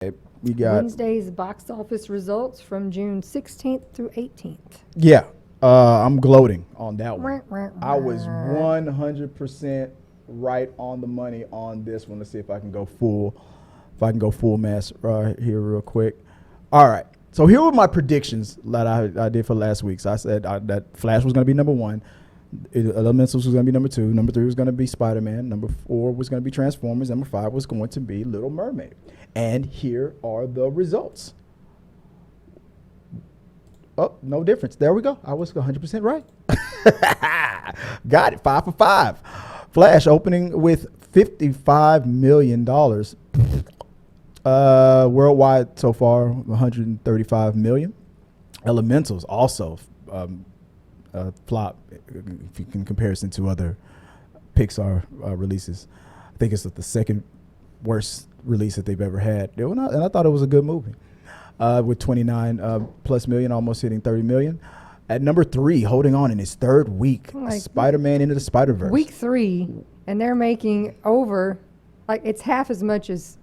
We got Wednesday's box office results from June 16th through 18th. yeah. I'm gloating on that one. I was 100% right on the money on this one. Let's see if I can go full. If I can go full mass here real quick. All right. So here were my predictions that I did for last week. So I said that Flash was going to be number 1. Elementals was going to be number 2. Number 3 was going to be Spider-Man. Number 4 was going to be Transformers. Number 5 was going to be Little Mermaid. And here are the results. Oh, no difference. There we go. I was 100% right. Got it. 5 for 5. Flash opening with $55 million. Worldwide so far, 135 million. Elementals also flop if you can comparison to other Pixar releases. I think it's the second worst release that they've ever had. And I thought it was a good movie. With 29 plus million, almost hitting 30 million. At number 3, holding on in his third week, Spider-Man Into the Spider-Verse. Week 3, and they're making over, like, it's half as much as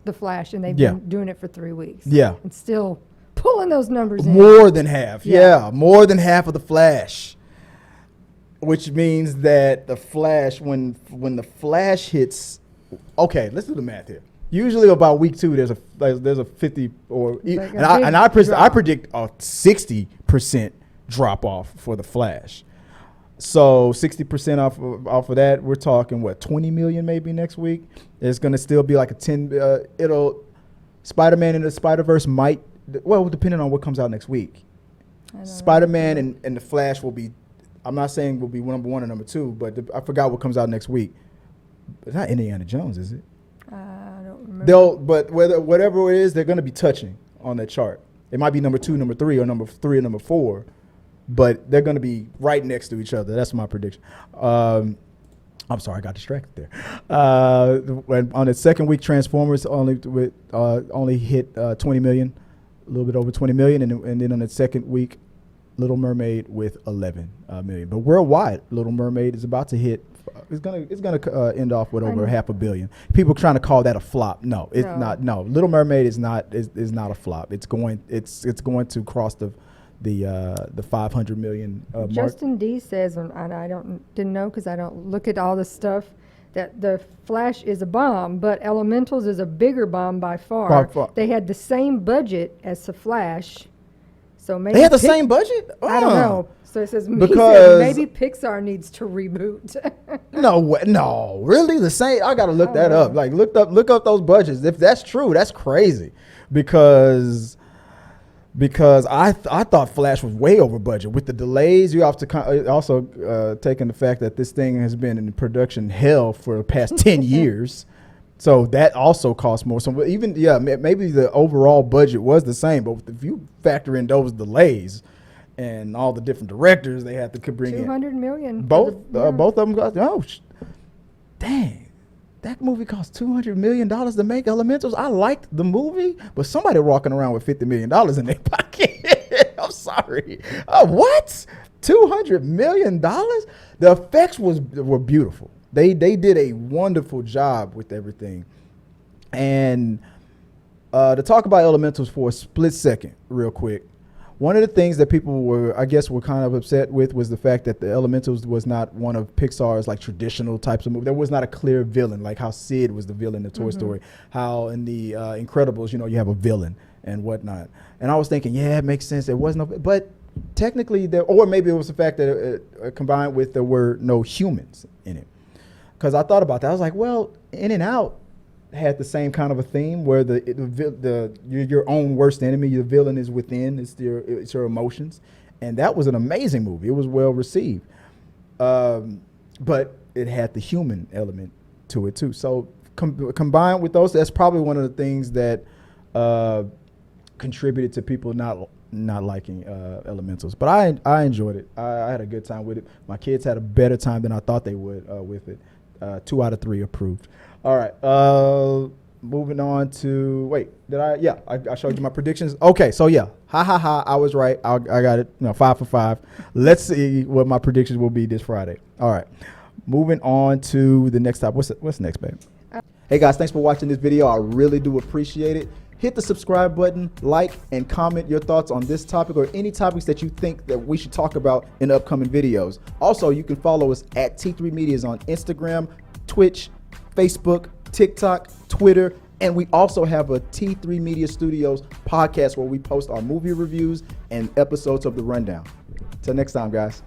The Flash, and they've been doing it for 3 weeks. Yeah. And still pulling those numbers in. More than half. Yeah, more than half of The Flash. Which means that The Flash, when The Flash hits, okay, let's do the math here. Usually about week 2, there's a 50 or like I predict a 60% drop off for the Flash. So 60% off of that, we're talking what, 20 million maybe next week. It's gonna still be like a 10. Spider-Man and the Spider-Verse might, well, depending on what comes out next week. Spider-Man and the Flash will be. I'm not saying will be number 1 or number 2, but I forgot what comes out next week. It's not Indiana Jones, is it? I don't remember. But whatever it is, they're going to be touching on that chart. It might be number 2, number 3, or number 3 and number 4, but they're going to be right next to each other. That's my prediction. I'm sorry, I got distracted there. On the second week, Transformers only hit 20 million, a little bit over 20 million, and then on the second week, Little Mermaid with 11 million. But worldwide, Little Mermaid is about to hit. It's gonna end off with over $500 million. People trying to call that a flop. No, it's not. No, Little Mermaid is not a flop. It's going to cross the 500 million mark. Justin D says, and I didn't know because I don't look at all this stuff, that the Flash is a bomb, but Elementals is a bigger bomb by far. They had the same budget as the Flash, so maybe they had the same budget. I don't know. So it says maybe Pixar needs to reboot. No, really the same. I gotta look that up. Like look up those budgets. If that's true, that's crazy, because I thought Flash was way over budget with the delays. You have to also take in the fact that this thing has been in production hell for the past 10 years. So that also costs more. So even maybe the overall budget was the same, but if you factor in those delays and all the different directors they had to bring in, 200 million. Both of them cost. Dang, that movie cost $200 million to make. Elementals. I liked the movie, but somebody walking around with $50 million in their pocket. I'm sorry. What? $200 million? The effects were beautiful. They did a wonderful job with everything. And to talk about Elementals for a split second, real quick. One of the things that people were kind of upset with was the fact that the Elementals was not one of Pixar's like traditional types of movies. There was not a clear villain, like how Sid was the villain in Toy Story, how in the Incredibles, you have a villain and whatnot. And I was thinking, yeah, it makes sense. There was no, but technically or maybe it was the fact that it combined with there were no humans in it. Because I thought about that. I was like, well, In and Out had the same kind of a theme where your own worst enemy, your villain is within, it's your emotions, and that was an amazing movie. It was well received, but it had the human element to it too. So combined with those, that's probably one of the things that contributed to people not liking Elementals. But I enjoyed it. I had a good time with it. My kids had a better time than I thought they would with it. 2 out of 3 approved. All right. Moving on to I showed you my predictions. Okay, so I was right. I got it. 5 for 5. Let's see what my predictions will be this Friday. All right. Moving on to the next topic. What's next, babe? Hey guys, thanks for watching this video. I really do appreciate it. hit the subscribe button, like, and comment your thoughts on this topic or any topics that you think that we should talk about in upcoming videos. Also, you can follow us at T3 Medias on Instagram, Twitch, Facebook, TikTok, Twitter, and we also have a T3 Media Studios podcast where we post our movie reviews and episodes of The Rundown. Till next time, guys.